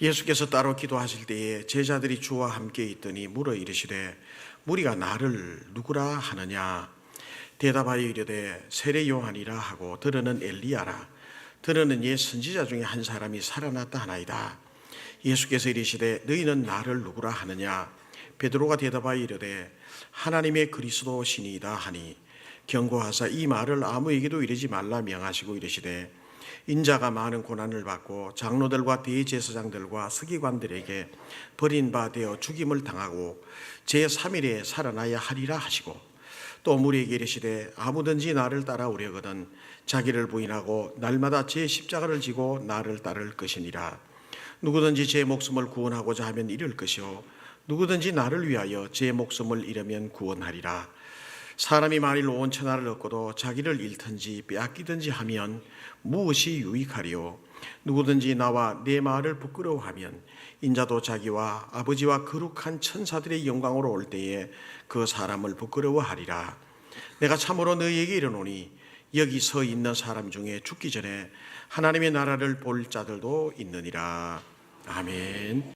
예수께서 따로 기도하실 때에 제자들이 주와 함께 있더니 물어 이르시되 무리가 나를 누구라 하느냐. 대답하여 이르되 세례 요한이라 하고 들으는 엘리야라. 들으는 옛 선지자 중에 한 사람이 살아났다 하나이다. 예수께서 이르시되 너희는 나를 누구라 하느냐. 베드로가 대답하여 이르되 하나님의 그리스도시니이다 하니 경고하사 이 말을 아무에게도 이르지 말라 명하시고 이르시되 인자가 많은 고난을 받고 장로들과 대제사장들과 서기관들에게 버림받아 죽임을 당하고 제3일에 살아나야 하리라 하시고 또 무리에게 이르시되 아무든지 나를 따라오려거든 자기를 부인하고 날마다 제 십자가를 지고 나를 따를 것이니라. 누구든지 제 목숨을 구원하고자 하면 잃을 것이요 누구든지 나를 위하여 제 목숨을 잃으면 구원하리라. 사람이 만일 온 천하를 얻고도 자기를 잃든지 빼앗기든지 하면 무엇이 유익하리요. 누구든지 나와 내 말을 부끄러워하면 인자도 자기와 아버지와 거룩한 천사들의 영광으로 올 때에 그 사람을 부끄러워하리라. 내가 참으로 너희에게 이르노니 여기 서 있는 사람 중에 죽기 전에 하나님의 나라를 볼 자들도 있느니라. 아멘.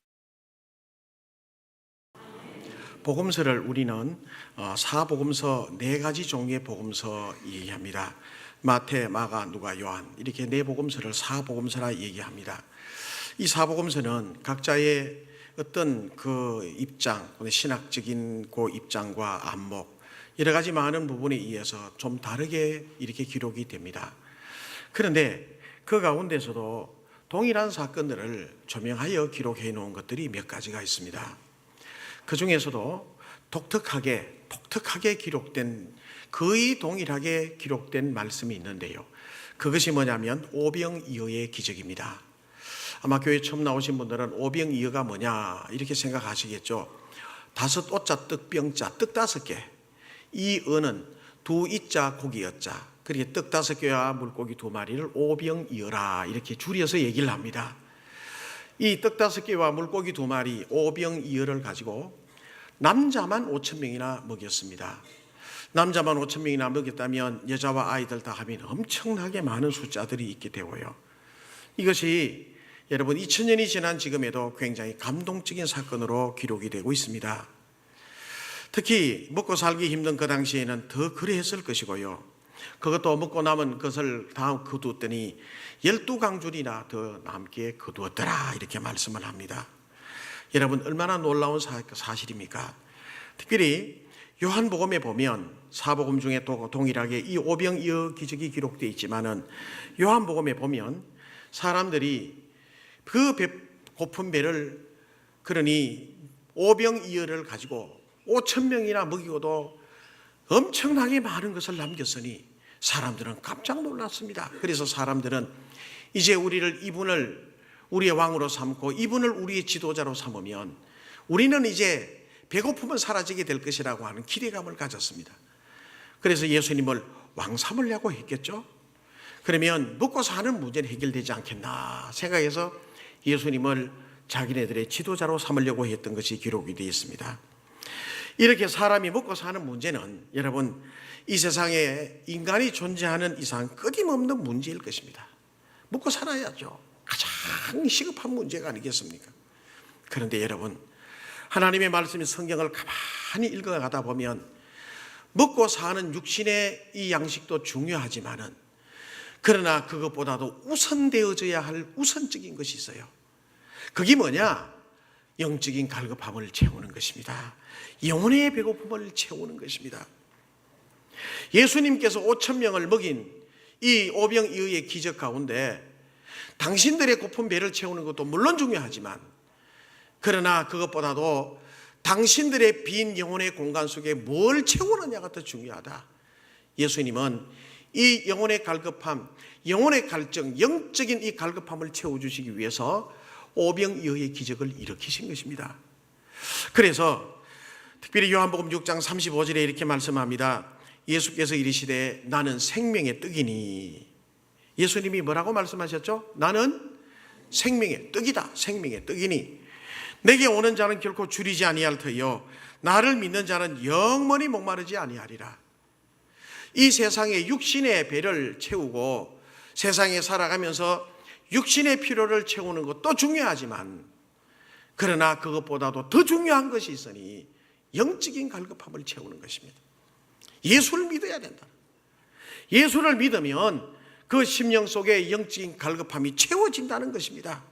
복음서를 우리는 사복음서 4가지 종류의 복음서 얘기합니다. 마태, 마가, 누가, 요한 이렇게 4복음서를 사복음서라 얘기합니다. 이 사복음서는 각자의 어떤 그 입장, 신학적인 그 입장과 안목 여러 가지 많은 부분에 의해서 좀 다르게 이렇게 기록이 됩니다. 그런데 그 가운데서도 동일한 사건들을 조명하여 기록해 놓은 것들이 몇 가지가 있습니다. 그 중에서도 독특하게 기록된, 거의 동일하게 기록된 말씀이 있는데요. 그것이 뭐냐면 오병이어의 기적입니다. 아마 교회 처음 나오신 분들은 오병이어가 뭐냐 이렇게 생각하시겠죠. 5 오자 떡병자 떡 5개, 이 어는 2 이자 고기 여자, 그렇게 떡 5개와 물고기 2마리를 오병이어라 이렇게 줄여서 얘기를 합니다. 이 떡 5개와 물고기 2마리 오병이어를 가지고 남자만 5,000명이나 먹였습니다. 남자만 5,000명이나 먹였다면 여자와 아이들 다 하면 엄청나게 많은 숫자들이 있게 되고요. 이것이 여러분 2000년이 지난 지금에도 굉장히 감동적인 사건으로 기록이 되고 있습니다. 특히 먹고 살기 힘든 그 당시에는 더 그래했을 것이고요. 그것도 먹고 남은 것을 다 거두었더니 12강줄이나 더 남게 거두었더라 이렇게 말씀을 합니다. 여러분 얼마나 놀라운 사실입니까? 특별히 요한복음에 보면 사복음 중에 또 동일하게 이 오병이어 기적이 기록되어 있지만은 요한복음에 보면 사람들이 그 고픈 배를 그러니 오병이어를 가지고 5,000명이나 먹이고도 엄청나게 많은 것을 남겼으니 사람들은 깜짝 놀랐습니다. 그래서 사람들은 이제 이분을 우리의 왕으로 삼고 이분을 우리의 지도자로 삼으면 우리는 이제 배고픔은 사라지게 될 것이라고 하는 기대감을 가졌습니다. 그래서 예수님을 왕 삼으려고 했겠죠. 그러면 먹고 사는 문제는 해결되지 않겠나 생각해서 예수님을 자기네들의 지도자로 삼으려고 했던 것이 기록이 되어 있습니다. 이렇게 사람이 먹고 사는 문제는 여러분 이 세상에 인간이 존재하는 이상 끊임없는 문제일 것입니다. 먹고 살아야죠. 가장 시급한 문제가 아니겠습니까? 그런데 여러분 하나님의 말씀이 성경을 가만히 읽어가다 보면 먹고 사는 육신의 이 양식도 중요하지만은 그러나 그것보다도 우선되어져야 할 우선적인 것이 있어요. 그게 뭐냐? 영적인 갈급함을 채우는 것입니다. 영혼의 배고픔을 채우는 것입니다. 예수님께서 5,000명을 먹인 이 오병이어의 기적 가운데 당신들의 고픈 배를 채우는 것도 물론 중요하지만 그러나 그것보다도 당신들의 빈 영혼의 공간 속에 뭘 채우느냐가 더 중요하다. 예수님은 이 영혼의 갈급함, 영혼의 갈증, 영적인 이 갈급함을 채워주시기 위해서 오병이어의 기적을 일으키신 것입니다. 그래서 특별히 요한복음 6장 35절에 이렇게 말씀합니다. 예수께서 이르시되 나는 생명의 떡이니. 예수님이 뭐라고 말씀하셨죠? 나는 생명의 떡이다. 생명의 떡이니 내게 오는 자는 결코 줄이지 아니할 터요 나를 믿는 자는 영원히 목마르지 아니하리라. 이 세상의 육신의 배를 채우고 세상에 살아가면서 육신의 필요를 채우는 것도 중요하지만 그러나 그것보다도 더 중요한 것이 있으니 영적인 갈급함을 채우는 것입니다. 예수를 믿어야 된다. 예수를 믿으면 그 심령 속에 영적인 갈급함이 채워진다는 것입니다.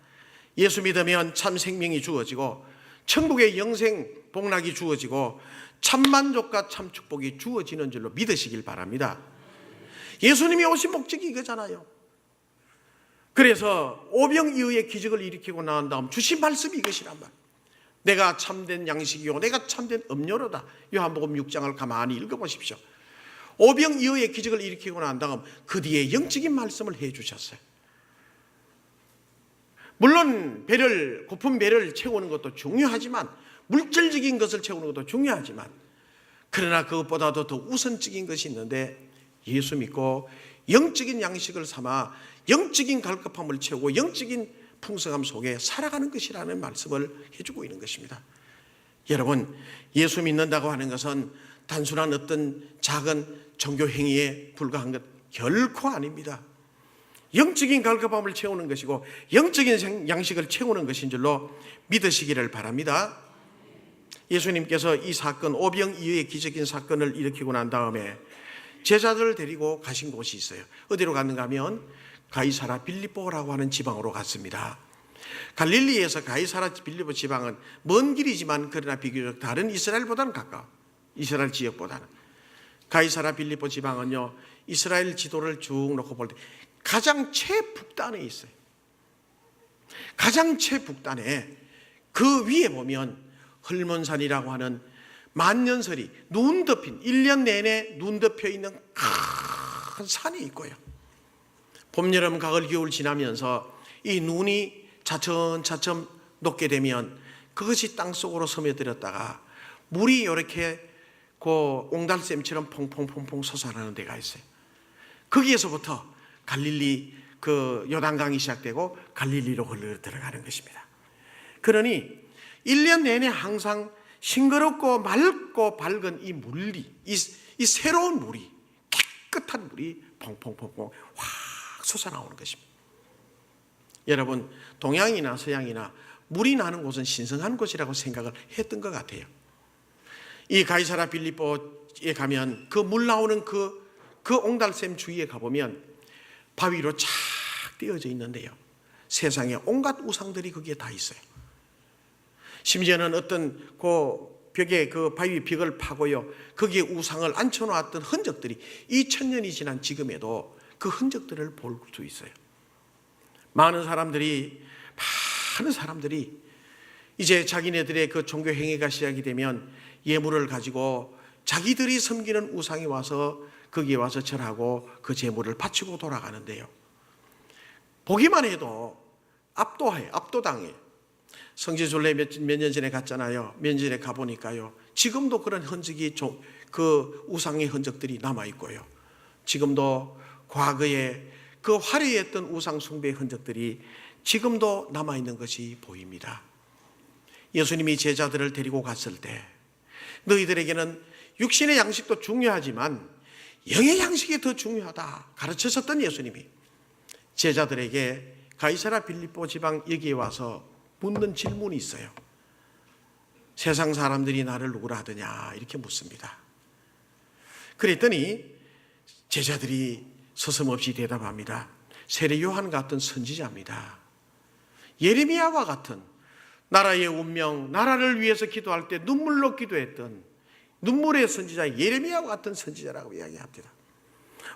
예수 믿으면 참 생명이 주어지고 천국의 영생 복락이 주어지고 참 만족과 참 축복이 주어지는 줄로 믿으시길 바랍니다. 예수님이 오신 목적이 이거잖아요. 그래서 오병이어의 기적을 일으키고 나온 다음 주신 말씀이 이것이란 말. 내가 참된 양식이요 내가 참된 음료로다. 요한복음 6장을 가만히 읽어보십시오. 오병이어의 기적을 일으키고 난 다음 그 뒤에 영적인 말씀을 해주셨어요. 물론 고픈 배를 채우는 것도 중요하지만, 물질적인 것을 채우는 것도 중요하지만, 그러나 그것보다도 더 우선적인 것이 있는데 예수 믿고 영적인 양식을 삼아 영적인 갈급함을 채우고 영적인 풍성함 속에 살아가는 것이라는 말씀을 해주고 있는 것입니다. 여러분, 예수 믿는다고 하는 것은 단순한 어떤 작은 종교 행위에 불과한 것 결코 아닙니다. 영적인 갈급함을 채우는 것이고 영적인 양식을 채우는 것인 줄로 믿으시기를 바랍니다. 예수님께서 이 사건, 오병이어의 기적인 사건을 일으키고 난 다음에 제자들을 데리고 가신 곳이 있어요. 어디로 갔는가 하면 가이사라 빌립보라고 하는 지방으로 갔습니다. 갈릴리에서 가이사라 빌립보 지방은 먼 길이지만 그러나 비교적 다른 이스라엘보다는 가까워. 이스라엘 지역보다는. 가이사라 빌립보 지방은요, 이스라엘 지도를 쭉 놓고 볼 때 가장 최북단에 있어요. 가장 최북단에 그 위에 보면 헐몬산이라고 하는 만년설이 눈 덮인 1년 내내 눈 덮여 있는 큰 산이 있고요. 봄, 여름, 가을, 겨울 지나면서 이 눈이 차츰차츰 녹게 되면 그것이 땅속으로 스며들었다가 물이 이렇게 그 옹달샘처럼 퐁퐁퐁퐁 솟아나는 데가 있어요. 거기에서부터 갈릴리 그 요단강이 시작되고 갈릴리로 흘러 들어가는 것입니다. 그러니 1년 내내 항상 싱그럽고 맑고 밝은 이 물이, 이 새로운 물이, 깨끗한 물이 퐁퐁퐁퐁 확 솟아나오는 것입니다. 여러분, 동양이나 서양이나 물이 나는 곳은 신성한 곳이라고 생각을 했던 것 같아요. 이 가이사라 빌립보에 가면 그 물 나오는 그 옹달샘 주위에 가보면 바위로 착 띄어져 있는데요, 세상에 온갖 우상들이 거기에 다 있어요. 심지어는 어떤 그 벽에 그 바위 벽을 파고요, 거기에 우상을 앉혀놓았던 흔적들이 2000년이 지난 지금에도 그 흔적들을 볼 수 있어요. 많은 사람들이 이제 자기네들의 그 종교 행위가 시작이 되면 예물을 가지고 자기들이 섬기는 우상이 와서 거기에 와서 절하고 그 제물을 바치고 돌아가는데요, 보기만 해도 압도당해요. 성지순례 몇 년 전에 갔잖아요. 몇 년 전에 가보니까요, 지금도 그런 흔적이, 그 우상의 흔적들이 남아있고요, 지금도 과거에 그 화려했던 우상 숭배의 흔적들이 지금도 남아있는 것이 보입니다. 예수님이 제자들을 데리고 갔을 때 너희들에게는 육신의 양식도 중요하지만 영의 양식이 더 중요하다 가르치셨던 예수님이 제자들에게 가이사라 빌립보 지방 여기에 와서 묻는 질문이 있어요. 세상 사람들이 나를 누구라 하더냐 이렇게 묻습니다. 그랬더니 제자들이 서슴없이 대답합니다. 세례 요한 같은 선지자입니다. 예레미야와 같은 나라의 운명, 나라를 위해서 기도할 때 눈물로 기도했던 눈물의 선지자 예레미야와 같은 선지자라고 이야기합니다.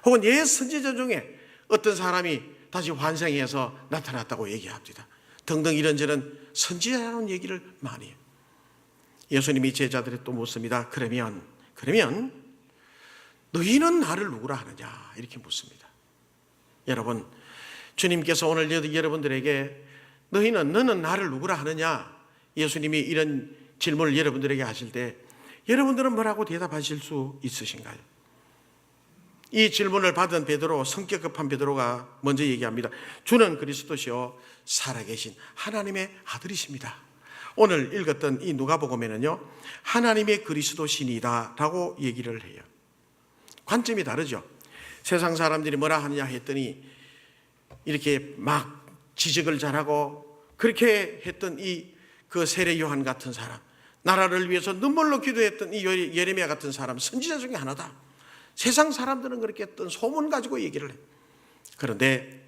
혹은 옛 선지자 중에 어떤 사람이 다시 환생해서 나타났다고 얘기합니다. 등등 이런저런 선지자라는 얘기를 많이 해요. 예수님이 제자들이 또 묻습니다. 그러면 너희는 나를 누구라 하느냐 이렇게 묻습니다. 여러분, 주님께서 오늘 여러분들에게 너는 나를 누구라 하느냐, 예수님이 이런 질문을 여러분들에게 하실 때 여러분들은 뭐라고 대답하실 수 있으신가요? 이 질문을 받은 베드로, 성격 급한 베드로가 먼저 얘기합니다. 주는 그리스도시요 살아계신 하나님의 아들이십니다. 오늘 읽었던 이 누가복음에는요, 하나님의 그리스도신이다 라고 얘기를 해요. 관점이 다르죠. 세상 사람들이 뭐라 하느냐 했더니 이렇게 막 지적을 잘하고 그렇게 했던 이 그 세례 요한 같은 사람, 나라를 위해서 눈물로 기도했던 이 예레미야 같은 사람, 선지자 중에 하나다. 세상 사람들은 그렇게 어떤 소문 가지고 얘기를 해. 그런데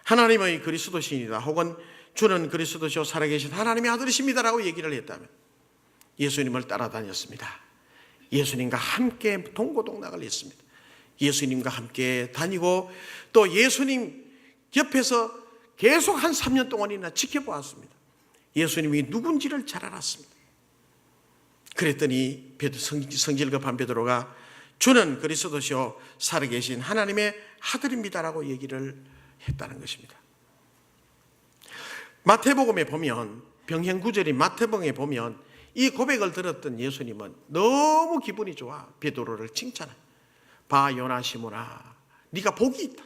하나님의 그리스도신이다, 혹은 주는 그리스도시요 살아계신 하나님의 아들이십니다라고 얘기를 했다면 예수님을 따라다녔습니다. 예수님과 함께 동고동락을 했습니다. 예수님과 함께 다니고 또 예수님 옆에서 계속 한 3년 동안이나 지켜보았습니다. 예수님이 누군지를 잘 알았습니다. 그랬더니 성질 급한 베드로가 주는 그리스도시요 살아계신 하나님의 아들입니다라고 얘기를 했다는 것입니다. 마태복음에 보면, 병행 구절인 마태복음에 보면 이 고백을 들었던 예수님은 너무 기분이 좋아 베드로를 칭찬해. 봐 요나 시몬아, 네가 복이 있다.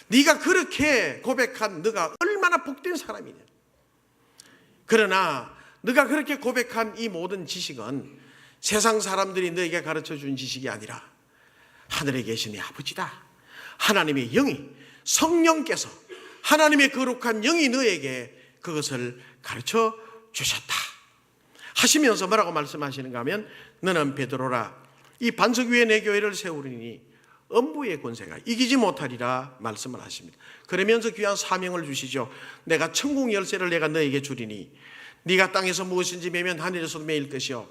네가 그렇게 고백한 너가 얼마나 복된 사람이냐. 그러나 네가 그렇게 고백한 이 모든 지식은 세상 사람들이 너에게 가르쳐준 지식이 아니라 하늘에 계신 네 아버지다. 하나님의 영이, 성령께서, 하나님의 거룩한 영이 너에게 그것을 가르쳐 주셨다 하시면서 뭐라고 말씀하시는가 하면, 너는 베드로라, 이 반석 위에 내 교회를 세우리니 음부의 권세가 이기지 못하리라 말씀을 하십니다. 그러면서 귀한 사명을 주시죠. 내가 천국 열쇠를 내가 너에게 주리니 네가 땅에서 무엇인지 매면 하늘에서도 매일 것이요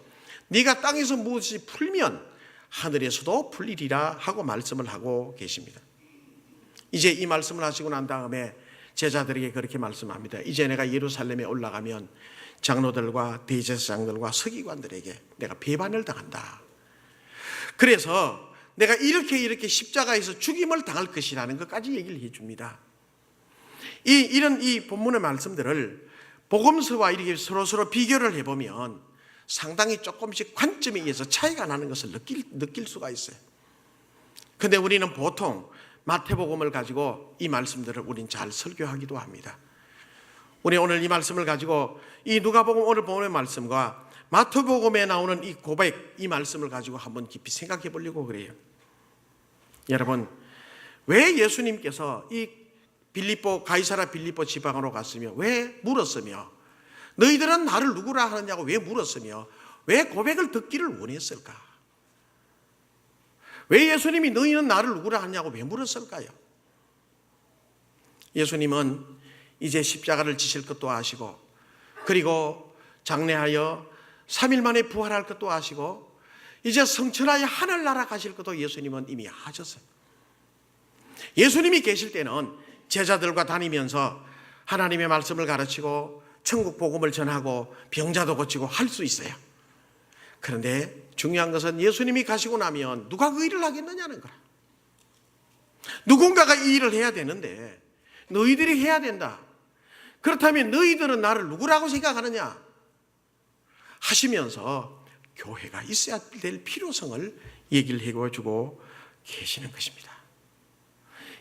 네가 땅에서 무엇이 풀면 하늘에서도 풀리리라 하고 말씀을 하고 계십니다. 이제 이 말씀을 하시고 난 다음에 제자들에게 그렇게 말씀합니다. 이제 내가 예루살렘에 올라가면 장로들과 대제사장들과 서기관들에게 내가 배반을 당한다. 그래서 내가 이렇게 십자가에서 죽임을 당할 것이라는 것까지 얘기를 해줍니다. 이런 본문의 말씀들을 복음서와 이렇게 서로 비교를 해보면 상당히 조금씩 관점에 의해서 차이가 나는 것을 느낄 수가 있어요. 그런데 우리는 보통 마태복음을 가지고 이 말씀들을 우린 잘 설교하기도 합니다. 우리 오늘 이 말씀을 가지고 이 누가복음 오늘 본문의 말씀과 마태복음에 나오는 이 고백, 이 말씀을 가지고 한번 깊이 생각해 보려고 그래요. 여러분, 왜 예수님께서 이 가이사랴 빌립보 지방으로 갔으며 왜 물었으며 너희들은 나를 누구라 하느냐고 왜 물었으며 왜 고백을 듣기를 원했을까? 왜 예수님이 너희는 나를 누구라 하냐고 왜 물었을까요? 예수님은 이제 십자가를 지실 것도 아시고, 그리고 장래하여 3일 만에 부활할 것도 아시고, 이제 성천하여 하늘나라 가실 것도 예수님은 이미 하셨어요. 예수님이 계실 때는 제자들과 다니면서 하나님의 말씀을 가르치고 천국 복음을 전하고 병자도 고치고 할 수 있어요. 그런데 중요한 것은 예수님이 가시고 나면 누가 그 일을 하겠느냐는 거라. 누군가가 이 일을 해야 되는데 너희들이 해야 된다. 그렇다면 너희들은 나를 누구라고 생각하느냐 하시면서 교회가 있어야 될 필요성을 얘기를 해주고 계시는 것입니다.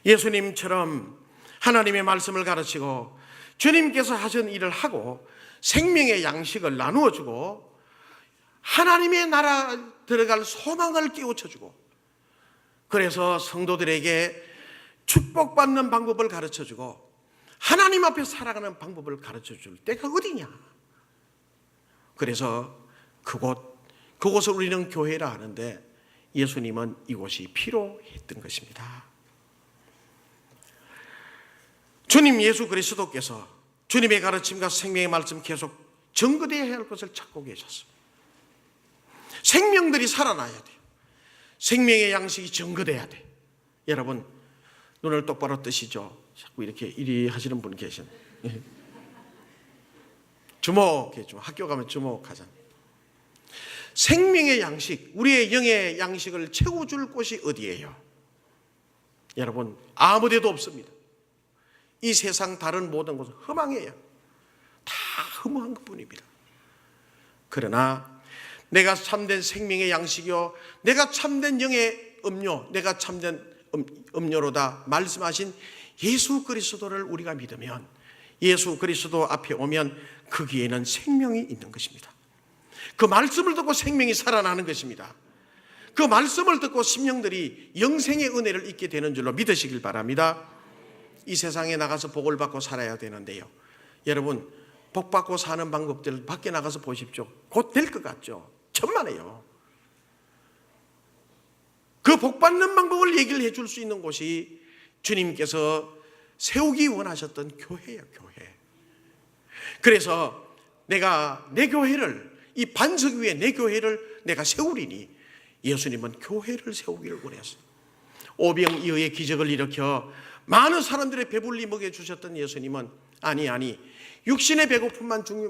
예수님처럼 하나님의 말씀을 가르치고 주님께서 하신 일을 하고 생명의 양식을 나누어 주고 하나님의 나라 들어갈 소망을 깨우쳐 주고, 그래서 성도들에게 축복받는 방법을 가르쳐 주고 하나님 앞에 살아가는 방법을 가르쳐 줄 때가 어디냐. 그래서 그곳을 우리는 교회라 하는데 예수님은 이곳이 필요했던 것입니다. 주님 예수 그리스도께서 주님의 가르침과 생명의 말씀 계속 전거되어야 할 것을 찾고 계셨습니다. 생명들이 살아나야 돼요. 생명의 양식이 전거돼야 돼. 여러분 눈을 똑바로 뜨시죠. 자꾸 이렇게 이리 하시는 분 계신. 주목해 줘. 학교 가면 주목하잖아. 생명의 양식, 우리의 영의 양식을 채워줄 곳이 어디예요? 여러분 아무데도 없습니다. 이 세상 다른 모든 것은 허망해요. 다 허무한 것뿐입니다. 그러나 내가 참된 생명의 양식이요 내가 참된 영의 음료, 내가 참된 음료로다 말씀하신 예수 그리스도를 우리가 믿으면, 예수 그리스도 앞에 오면 거기에는 생명이 있는 것입니다. 그 말씀을 듣고 생명이 살아나는 것입니다. 그 말씀을 듣고 심령들이 영생의 은혜를 잊게 되는 줄로 믿으시길 바랍니다. 이 세상에 나가서 복을 받고 살아야 되는데요, 여러분 복 받고 사는 방법들 밖에 나가서 보십시오. 곧 될 것 같죠? 천만에요. 그 복 받는 방법을 얘기를 해줄 수 있는 곳이 주님께서 세우기 원하셨던 교회예요, 교회. 그래서 내가 내 교회를, 이 반석 위에 내 교회를 내가 세우리니 예수님은 교회를 세우기를 원했어요. 오병이어의 기적을 일으켜 많은 사람들의 배불리 먹여주셨던 예수님은 아니 육신의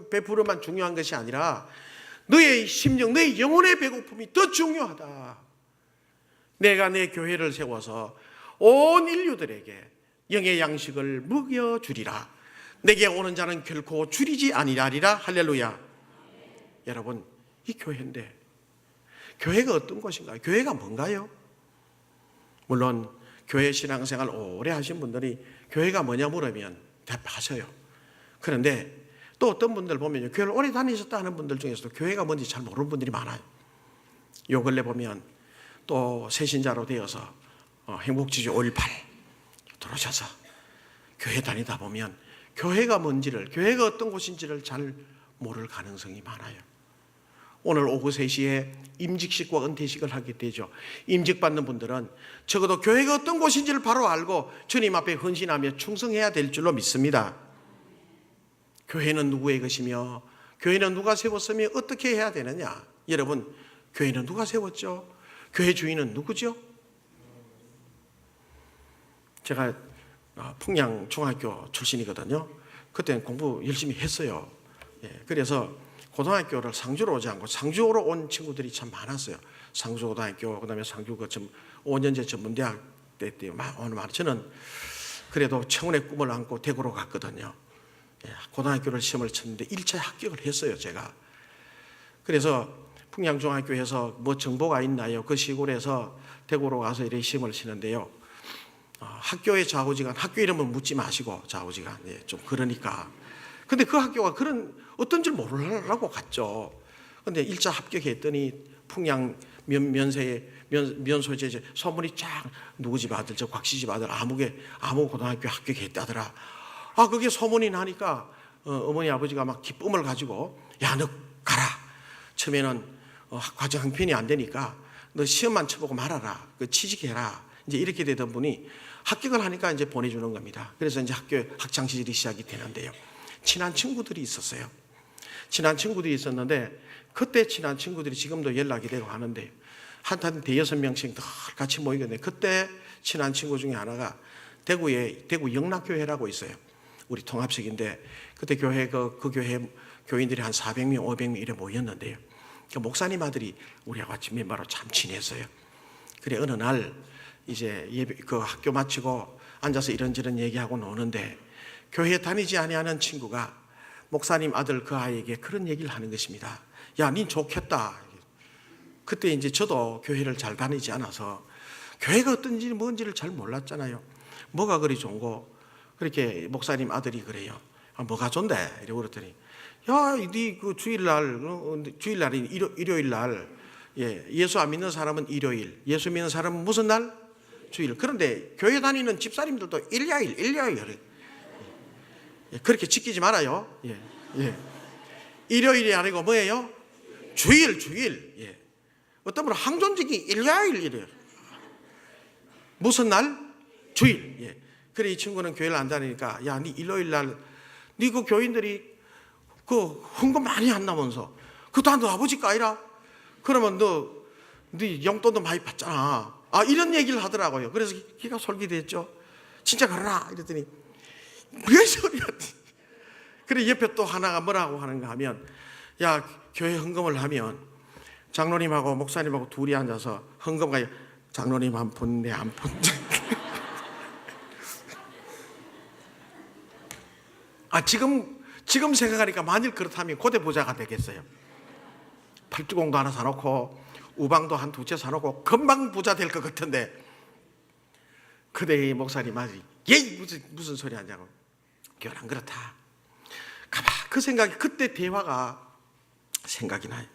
배부름만 중요한 것이 아니라 너의 심령, 너의 영혼의 배고픔이 더 중요하다. 내가 내 교회를 세워서 온 인류들에게 영의 양식을 먹여주리라. 내게 오는 자는 결코 줄이지 아니하리라. 할렐루야. 여러분, 이 교회인데 교회가 어떤 곳인가요? 교회가 뭔가요? 물론 교회 신앙생활 오래 하신 분들이 교회가 뭐냐 물으면 대답하셔요. 그런데 또 어떤 분들 보면 교회를 오래 다니셨다 하는 분들 중에서도 교회가 뭔지 잘 모르는 분들이 많아요. 요 근래 보면 또 새신자로 되어서 행복지주 5.18 들어오셔서 교회 다니다 보면 교회가 뭔지를, 교회가 어떤 곳인지를 잘 모를 가능성이 많아요. 오늘 오후 3시에 임직식과 은퇴식을 하게 되죠. 임직받는 분들은 적어도 교회가 어떤 곳인지를 바로 알고 주님 앞에 헌신하며 충성해야 될 줄로 믿습니다. 교회는 누구의 것이며 교회는 누가 세웠으며 어떻게 해야 되느냐? 여러분, 교회는 누가 세웠죠? 교회 주인은 누구죠? 제가 풍양 중학교 출신이거든요. 그때는 공부 열심히 했어요. 그래서 고등학교를 상주로 오지 않고 상주로 온 친구들이 참 많았어요. 상주고등학교, 그다음에 상주 5년제 전문대학 때 오늘 말 저는 그래도 청운의 꿈을 안고 대구로 갔거든요. 고등학교를 시험을 쳤는데 1차에 합격을 했어요, 제가. 그래서 풍양중학교에서 뭐 정보가 있나요? 그 시골에서 대구로 가서 이렇게 시험을 치는데요. 학교의 좌우지간, 학교 이름은 묻지 마시고 좌우지간, 좀 그러니까. 근데 그 학교가 그런 어떤 줄 모르려고 갔죠. 근데 1차 합격했더니 풍양 면소재 소문이 쫙 누구 집 아들, 저 곽씨 집 아들 아무 고등학교 합격했다더라. 그게 소문이 나니까 어머니 아버지가 막 기쁨을 가지고 야, 너 가라. 처음에는 과정 형편이 안 되니까 너 시험만 쳐보고 말아라. 취직해라. 이제 이렇게 되던 분이 합격을 하니까 이제 보내주는 겁니다. 그래서 이제 학교 학창 시절이 시작이 되는데요. 친한 친구들이 있었어요. 친한 친구들이 있었는데 그때 친한 친구들이 지금도 연락이 되고 하는데 한 5-6명씩 다 같이 모이거든요. 그때 친한 친구 중에 하나가 대구에 대구 영락교회라고 있어요. 우리 통합식인데 그때 교회 그 교회 교인들이 한 400명, 500명 이래 모였는데요. 그 목사님 아들이 우리와 같이 멤버로 참 친했어요. 그래 어느 날 이제 그 학교 마치고 앉아서 이런저런 얘기하고 노는데 교회 다니지 아니하는 친구가 목사님 아들 그 아이에게 그런 얘기를 하는 것입니다. 야, 닌 좋겠다. 그때 이제 저도 교회를 잘 다니지 않아서 교회가 어떤지 뭔지를 잘 몰랐잖아요. 뭐가 그리 좋은 거? 그렇게 목사님 아들이 그래요. 뭐가 좋은데? 이러고 그랬더니 야, 네 그 주일날이 일요일 날, 예수 안 믿는 사람은 일요일, 예수 믿는 사람은 무슨 날? 주일. 그런데 교회 다니는 집사님들도 일요일. 그렇게 지키지 말아요. 일요일이 아니고 뭐예요? 주일. 어떤 분은 항존직이 일요일. 무슨 날? 주일. 그래 이 친구는 교회를 안 다니니까 야, 네 일요일 날, 네 그 교인들이 그 헌금 많이 한다면서 그것도 너 아버지 거 아니라? 그러면 네 용돈도 많이 받잖아. 이런 얘기를 하더라고요. 그래서 기가 솔깃했죠. 진짜 그러나? 이랬더니 무슨 소리야. 그래 옆에 또 하나가 뭐라고 하는가 하면 야, 교회 헌금을 하면 장로님하고 목사님하고 둘이 앉아서 헌금가 장로님 한 푼, 내 한 푼. 지금 생각하니까 만일 그렇다면 고대 부자가 되겠어요. 팔주공도 하나 사놓고 우방도 한 2채 사놓고 금방 부자 될 것 같은데 그대 목사님 아들이 무슨 소리 하냐고. 교회는 안 그렇다. 가만 그 생각이 그때 대화가 생각이 나요.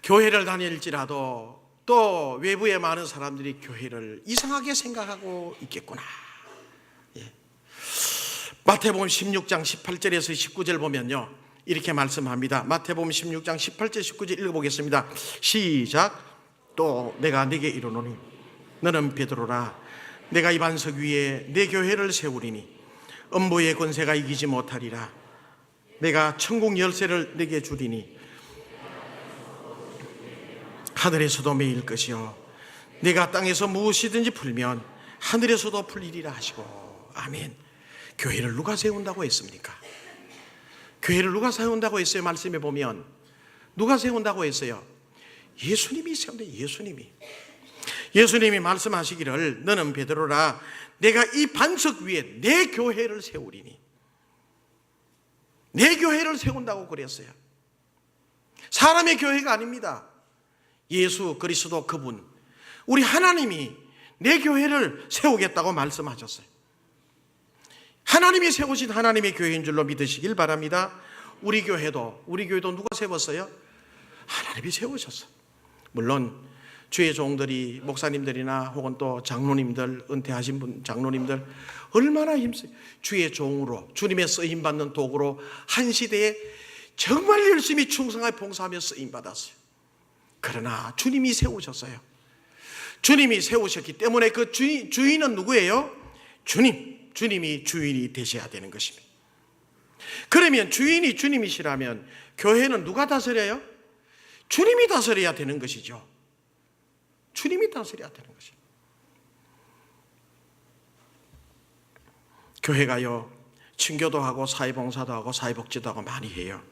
교회를 다닐지라도 또 외부에 많은 사람들이 교회를 이상하게 생각하고 있겠구나. 마태복음 16장 18절에서 19절 보면요, 이렇게 말씀합니다. 마태복음 16장 18절 19절 읽어보겠습니다. 시작. 또 내가 네게 이르노니 너는 베드로라. 내가 이 반석 위에 내 교회를 세우리니 음부의 권세가 이기지 못하리라. 내가 천국 열쇠를 네게 주리니 하늘에서도 매일 것이요 네가 땅에서 무엇이든지 풀면 하늘에서도 풀리리라 하시고. 아멘. 교회를 누가 세운다고 했습니까? 교회를 누가 세운다고 했어요? 말씀에 보면 누가 세운다고 했어요? 예수님이 세운다. 예수님이 말씀하시기를 너는 베드로라. 내가 이 반석 위에 내 교회를 세우리니. 내 교회를 세운다고 그랬어요. 사람의 교회가 아닙니다. 예수 그리스도 그분, 우리 하나님이 내 교회를 세우겠다고 말씀하셨어요. 하나님이 세우신 하나님의 교회인 줄로 믿으시길 바랍니다. 우리 교회도 누가 세웠어요? 하나님이 세우셨어요. 물론 주의 종들이, 목사님들이나 혹은 또 장로님들, 은퇴하신 분 장로님들 얼마나 힘쓰요. 주의 종으로, 주님의 쓰임받는 도구로 한 시대에 정말 열심히 충성하게 봉사하며 쓰임받았어요. 그러나 주님이 세우셨어요. 주님이 세우셨기 때문에 그 주인은 누구예요? 주님이 주인이 되셔야 되는 것입니다. 그러면 주인이 주님이시라면 교회는 누가 다스려요? 주님이 다스려야 되는 것이죠. 주님이 다스려야 되는 것이죠. 교회가요, 친교도 하고 사회봉사도 하고 사회복지도 하고 많이 해요.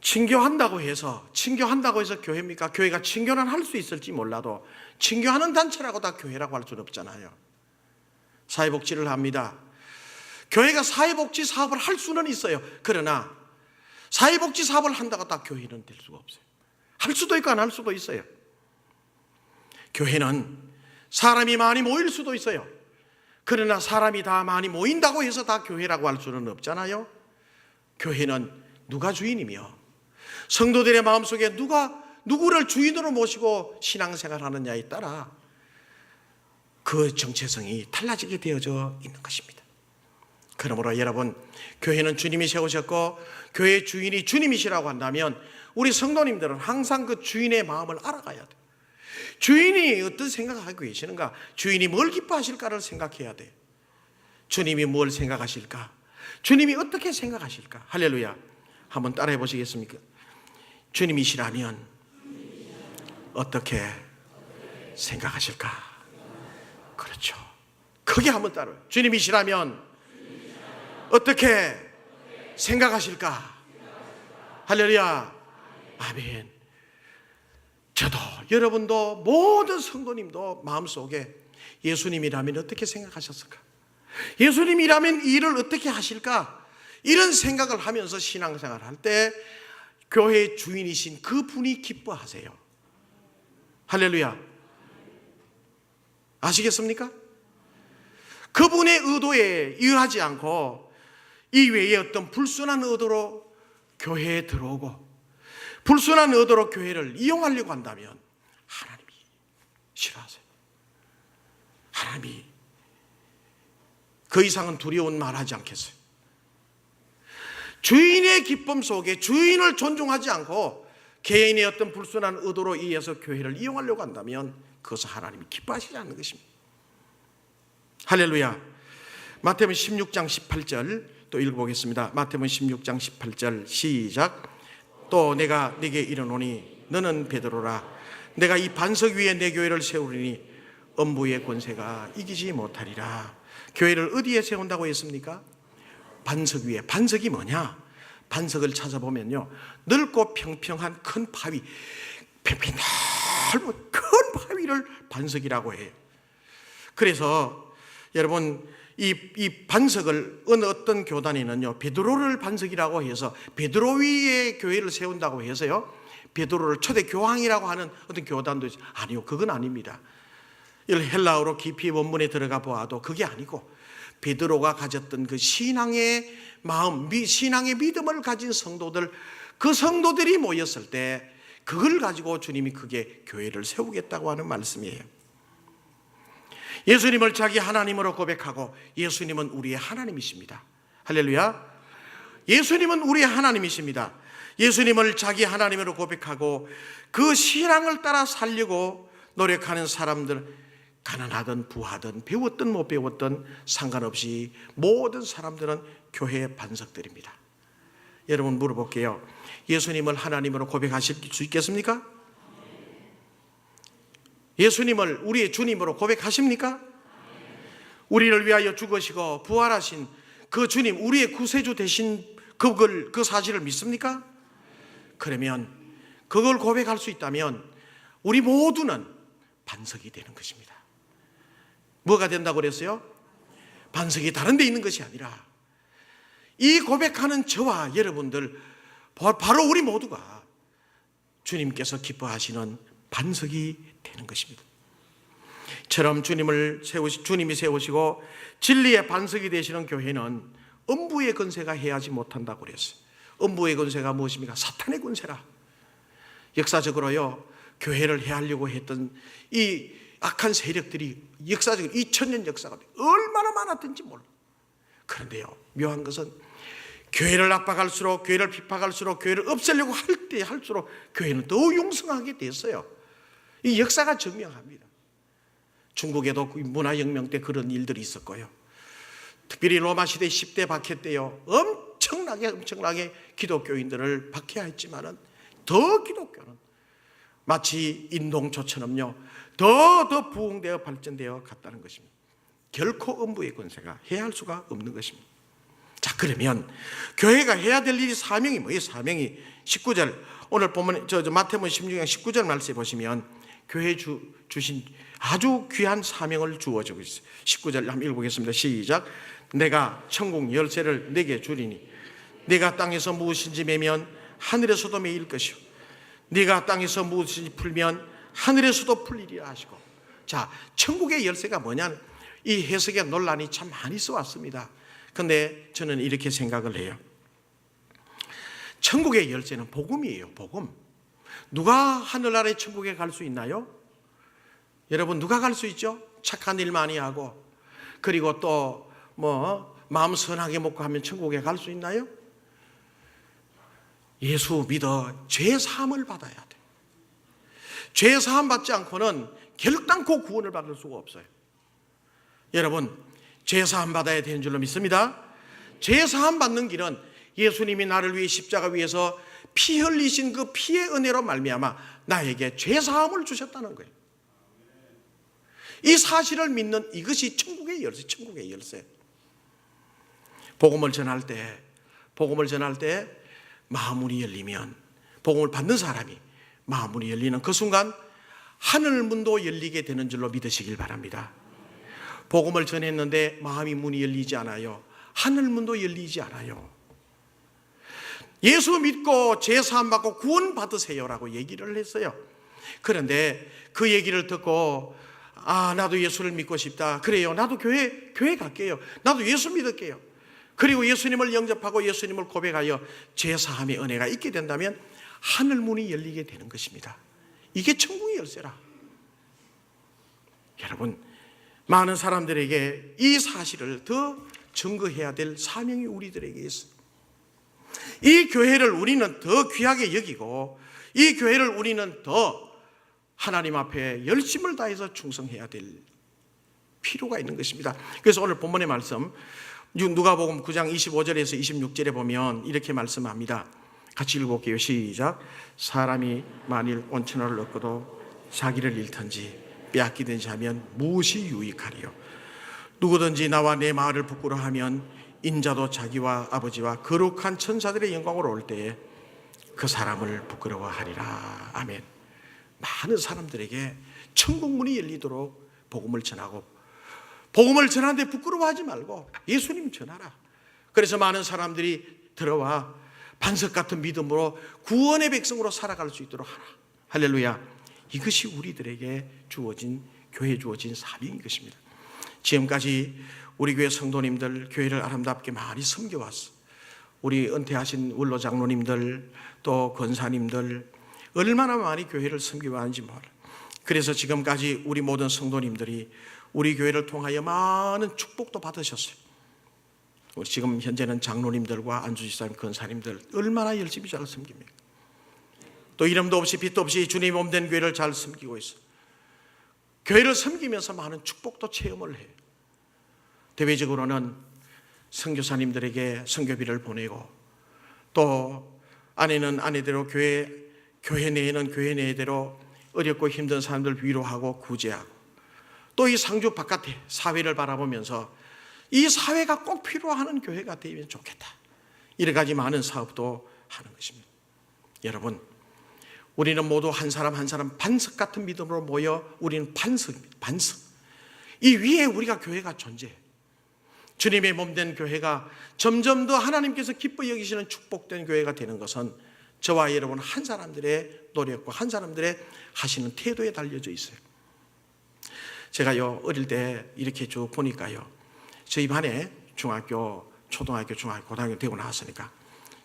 친교한다고 해서 교회입니까? 교회가 친교는 할 수 있을지 몰라도 친교하는 단체라고 다 교회라고 할 수는 없잖아요. 사회복지를 합니다. 교회가 사회복지 사업을 할 수는 있어요. 그러나 사회복지 사업을 한다고 다 교회는 될 수가 없어요. 할 수도 있고 안 할 수도 있어요. 교회는 사람이 많이 모일 수도 있어요. 그러나 사람이 다 많이 모인다고 해서 다 교회라고 할 수는 없잖아요. 교회는 누가 주인이며 성도들의 마음속에 누구를 주인으로 모시고 신앙생활 하느냐에 따라 그 정체성이 달라지게 되어져 있는 것입니다. 그러므로 여러분, 교회는 주님이 세우셨고 교회의 주인이 주님이시라고 한다면 우리 성도님들은 항상 그 주인의 마음을 알아가야 돼요. 주인이 어떤 생각을 하고 계시는가, 주인이 뭘 기뻐하실까를 생각해야 돼요. 주님이 뭘 생각하실까, 주님이 어떻게 생각하실까. 할렐루야. 한번 따라해 보시겠습니까? 주님이시라면 어떻게 생각하실까? 그렇죠. 크게 한번 따라해요. 주님이시라면 어떻게 생각하실까? 할렐루야. 아멘. 저도, 여러분도, 모든 성도님도 마음속에 예수님이라면 어떻게 생각하셨을까? 예수님이라면 이 일을 어떻게 하실까? 이런 생각을 하면서 신앙생활 할 때 교회의 주인이신 그분이 기뻐하세요. 할렐루야. 아시겠습니까? 그분의 의도에 의하지 않고 이외에 어떤 불순한 의도로 교회에 들어오고 불순한 의도로 교회를 이용하려고 한다면 하나님이 싫어하세요. 하나님이 그 이상은 두려운 말하지 않겠어요. 주인의 기쁨 속에 주인을 존중하지 않고 개인의 어떤 불순한 의도로 의해서 교회를 이용하려고 한다면 그것은 하나님이 기뻐하시지 않는 것입니다. 할렐루야. 마태복음 16장 18절 또 읽어보겠습니다. 마태복음 16장 18절 시작. 또 내가 네게 이르노니 너는 베드로라. 내가 이 반석 위에 내 교회를 세우리니 음부의 권세가 이기지 못하리라. 교회를 어디에 세운다고 했습니까? 반석 위에. 반석이 뭐냐? 반석을 찾아보면요, 넓고 평평한 큰 바위, 넓은 큰 바위를 반석이라고 해요. 그래서 여러분, 이 반석을 어떤 교단에는요 베드로를 반석이라고 해서 베드로 위에 교회를 세운다고 해서요 베드로를 초대 교황이라고 하는 어떤 교단도 있어요. 아니요, 그건 아닙니다. 이걸 헬라어로 깊이 원문에 들어가 보아도 그게 아니고 베드로가 가졌던 그 신앙의 마음, 신앙의 믿음을 가진 성도들, 그 성도들이 모였을 때 그걸 가지고 주님이 크게 교회를 세우겠다고 하는 말씀이에요. 예수님을 자기 하나님으로 고백하고 예수님은 우리의 하나님이십니다. 할렐루야. 예수님은 우리의 하나님이십니다. 예수님을 자기 하나님으로 고백하고 그 신앙을 따라 살려고 노력하는 사람들, 가난하든 부하든 배웠든 못 배웠든 상관없이 모든 사람들은 교회의 반석들입니다. 여러분 물어볼게요. 예수님을 하나님으로 고백하실 수 있겠습니까? 예수님을 우리의 주님으로 고백하십니까? 우리를 위하여 죽으시고 부활하신 그 주님, 우리의 구세주 되신 그 사실을 믿습니까? 그러면 그걸 고백할 수 있다면 우리 모두는 반석이 되는 것입니다. 뭐가 된다고 그랬어요? 반석이 다른 데 있는 것이 아니라 이 고백하는 저와 여러분들, 바로 우리 모두가 주님께서 기뻐하시는 반석이 되는 것입니다. 처럼 주님이 세우시고 진리의 반석이 되시는 교회는 음부의 권세가 해하지 못한다고 그랬어요. 음부의 권세가 무엇입니까? 사탄의 권세라. 역사적으로요, 교회를 해하려고 했던 이 악한 세력들이 역사적으로 2000년 역사가 얼마나 많았던지 몰라. 그런데요, 묘한 것은 교회를 압박할수록, 교회를 핍박할수록, 교회를 없애려고 할 때 할수록 교회는 더 용성하게 됐어요. 이 역사가 증명합니다. 중국에도 문화혁명 때 그런 일들이 있었고요. 특별히 로마 시대 10대 박해 때요, 엄청나게 기독교인들을 박해했지만은 더 기독교는 마치 인동조처럼요, 더 부흥되어 발전되어 갔다는 것입니다. 결코 음부의 권세가 해할 수가 없는 것입니다. 자, 그러면 교회가 해야 될 일이, 사명이 뭐예요? 사명이 19절, 오늘 보면 마태복음 16장 19절 말씀에 보시면 교회에 주신 아주 귀한 사명을 주어지고 있어요. 19절 한번 읽어보겠습니다. 시작. 내가 천국 열쇠를 내게 주리니 네가 땅에서 무엇인지 매면 하늘에서도 매일 것이요 네가 땅에서 무엇인지 풀면 하늘에서도 풀리리라 하시고. 자, 천국의 열쇠가 뭐냐, 이 해석에 논란이 참 많이 써왔습니다. 근데 저는 이렇게 생각을 해요. 천국의 열쇠는 복음이에요. 복음. 누가 하늘나라의 천국에 갈 수 있나요? 여러분, 누가 갈 수 있죠? 착한 일 많이 하고, 그리고 또 마음 선하게 먹고 하면 천국에 갈 수 있나요? 예수 믿어 죄 사함을 받아야 돼. 죄 사함 받지 않고는 결단코 구원을 받을 수가 없어요. 여러분, 죄 사함 받아야 되는 줄로 믿습니다. 죄 사함 받는 길은 예수님이 나를 위해 십자가 위에서 피 흘리신 그 피의 은혜로 말미암아 나에게 죄 사함을 주셨다는 거예요. 이 사실을 믿는 이것이 천국의 열쇠, 천국의 열쇠. 복음을 전할 때 마음문이 열리면, 복음을 받는 사람이 마음문이 열리는 그 순간 하늘문도 열리게 되는 줄로 믿으시길 바랍니다. 복음을 전했는데 마음이 문이 열리지 않아요. 하늘문도 열리지 않아요. 예수 믿고 제사함 받고 구원 받으세요라고 얘기를 했어요. 그런데 그 얘기를 듣고, 나도 예수를 믿고 싶다. 그래요, 나도 교회 갈게요. 나도 예수 믿을게요. 그리고 예수님을 영접하고 예수님을 고백하여 제사함의 은혜가 있게 된다면 하늘문이 열리게 되는 것입니다. 이게 천국의 열쇠라. 여러분, 많은 사람들에게 이 사실을 더 증거해야 될 사명이 우리들에게 있습니다. 이 교회를 우리는 더 귀하게 여기고, 이 교회를 우리는 더 하나님 앞에 열심을 다해서 충성해야 될 필요가 있는 것입니다. 그래서 오늘 본문의 말씀, 누가복음 9장 25절에서 26절에 보면 이렇게 말씀합니다. 같이 읽어볼게요. 시작. 사람이 만일 온천을 얻고도 자기를 잃든지 빼앗기든지 하면 무엇이 유익하리요? 누구든지 나와 내 말을 부끄러워하면 인자도 자기와 아버지와 거룩한 천사들의 영광으로 올 때에 그 사람을 부끄러워하리라. 아멘. 많은 사람들에게 천국문이 열리도록 복음을 전하고, 복음을 전하는데 부끄러워하지 말고 예수님 전하라. 그래서 많은 사람들이 들어와 반석 같은 믿음으로 구원의 백성으로 살아갈 수 있도록 하라. 할렐루야. 이것이 우리들에게 주어진, 교회에 주어진 사명인 것입니다. 지금까지 우리 교회 성도님들 교회를 아름답게 많이 섬겨왔어. 우리 은퇴하신 원로 장로님들, 또 권사님들 얼마나 많이 교회를 섬겨왔는지 몰라. 그래서 지금까지 우리 모든 성도님들이 우리 교회를 통하여 많은 축복도 받으셨어요. 우리 지금 현재는 장로님들과 안주지사님, 권사님들 얼마나 열심히 잘 섬깁니까? 또 이름도 없이 빛도 없이 주님 몸된 교회를 잘 섬기고 있어요. 교회를 섬기면서 많은 축복도 체험을 해요. 대외적으로는 선교사님들에게 선교비를 보내고, 또 아내는 아내대로 교회 내에는 교회 내대로 어렵고 힘든 사람들 위로하고 구제하고, 또 이 상주 바깥에 사회를 바라보면서 이 사회가 꼭 필요한 교회가 되면 좋겠다, 여러 가지 많은 사업도 하는 것입니다. 여러분, 우리는 모두 한 사람 한 사람 반석 같은 믿음으로 모여 우리는 반석입니다. 반석. 이 위에 우리가 교회가 존재해요. 주님의 몸된 교회가 점점 더 하나님께서 기뻐 여기시는 축복된 교회가 되는 것은 저와 여러분 한 사람들의 노력과 한 사람들의 하시는 태도에 달려져 있어요. 제가요, 어릴 때 이렇게 쭉 보니까요, 저희 반에 중학교, 초등학교, 고등학교 되고 나왔으니까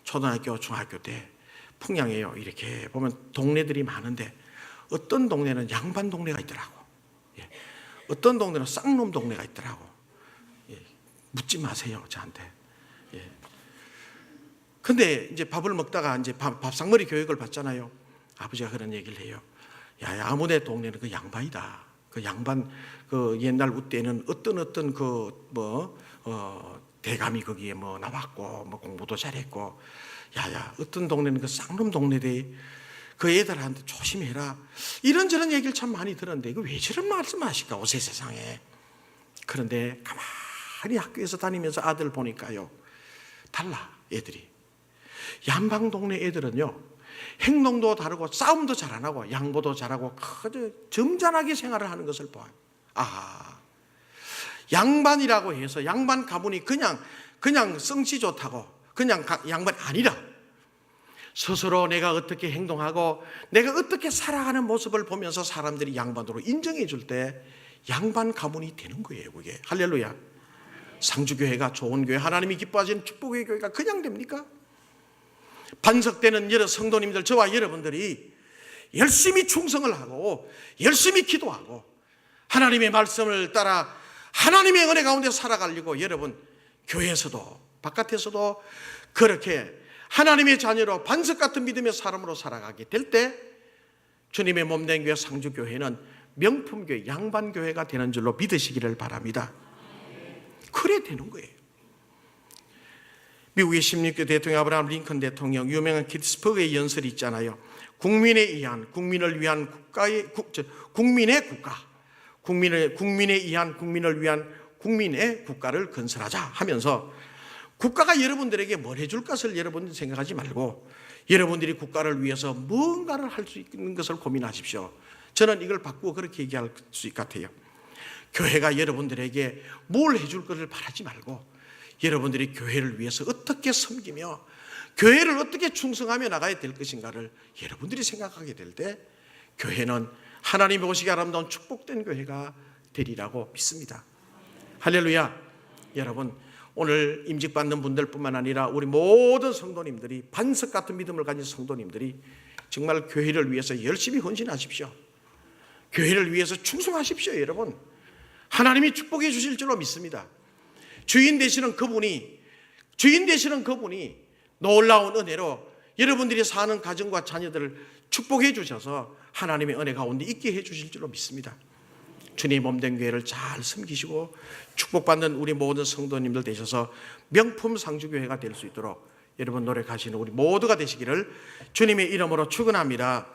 초등학교, 중학교 때 풍양에요, 이렇게 보면 동네들이 많은데 어떤 동네는 양반 동네가 있더라고. 예. 어떤 동네는 쌍놈 동네가 있더라고. 예. 묻지 마세요, 저한테. 예. 근데 이제 밥을 먹다가 이제 밥상머리 교육을 받잖아요. 아버지가 그런 얘기를 해요. 야, 아무네 동네는 그 양반이다. 그 양반, 그 옛날 우때는 어떤 대감이 거기에 뭐 나왔고, 뭐 공부도 잘했고, 야야, 어떤 동네는 그 쌍놈 동네대, 그 애들한테 조심해라, 이런저런 얘기를 참 많이 들었는데, 이거 왜 저런 말씀하실까, 요새 세상에. 그런데 가만히 학교에서 다니면서 아들 보니까요, 달라, 애들이. 양방 동네 애들은요, 행동도 다르고 싸움도 잘 안 하고 양보도 잘하고 아주 점잖하게 생활을 하는 것을 봐요. 아, 양반이라고 해서 양반 가문이 그냥 성씨 좋다고 그냥 양반이 아니라, 스스로 내가 어떻게 행동하고 내가 어떻게 살아가는 모습을 보면서 사람들이 양반으로 인정해 줄 때 양반 가문이 되는 거예요, 그게. 할렐루야. 상주교회가 좋은 교회, 하나님이 기뻐하시는 축복의 교회가 그냥 됩니까? 반석되는 여러 성도님들, 저와 여러분들이 열심히 충성을 하고 열심히 기도하고 하나님의 말씀을 따라 하나님의 은혜 가운데 살아가려고, 여러분 교회에서도 바깥에서도 그렇게 하나님의 자녀로 반석 같은 믿음의 사람으로 살아가게 될 때 주님의 몸된 교회 상주교회는 명품교회, 양반교회가 되는 줄로 믿으시기를 바랍니다. 그래 되는 거예요. 미국의 16대 대통령 아브라함 링컨 대통령, 유명한 기트스버그의 연설이 있잖아요. 국민에 의한, 국민을 위한 국가의 국민의 국가, 국민에 의한 국민을 위한 국민의 국가를 건설하자 하면서, 국가가 여러분들에게 뭘 해줄 것을 여러분들이 생각하지 말고 여러분들이 국가를 위해서 뭔가를 할 수 있는 것을 고민하십시오. 저는 이걸 바꾸고 그렇게 얘기할 수 있을 것 같아요. 교회가 여러분들에게 뭘 해줄 것을 바라지 말고 여러분들이 교회를 위해서 어떻게 섬기며 교회를 어떻게 충성하며 나가야 될 것인가를 여러분들이 생각하게 될 때 교회는 하나님이 오시기 아름다운 축복된 교회가 되리라고 믿습니다. 할렐루야. 여러분, 오늘 임직받는 분들뿐만 아니라 우리 모든 성도님들이, 반석 같은 믿음을 가진 성도님들이 정말 교회를 위해서 열심히 헌신하십시오. 교회를 위해서 충성하십시오. 여러분, 하나님이 축복해 주실 줄로 믿습니다. 주인 되시는 그분이 놀라운 은혜로 여러분들이 사는 가정과 자녀들을 축복해 주셔서 하나님의 은혜 가운데 있게 해 주실 줄로 믿습니다. 주님 몸된 교회를 잘 섬기시고 축복받는 우리 모든 성도님들 되셔서 명품 상주교회가 될 수 있도록 여러분 노력하시는 우리 모두가 되시기를 주님의 이름으로 축원합니다.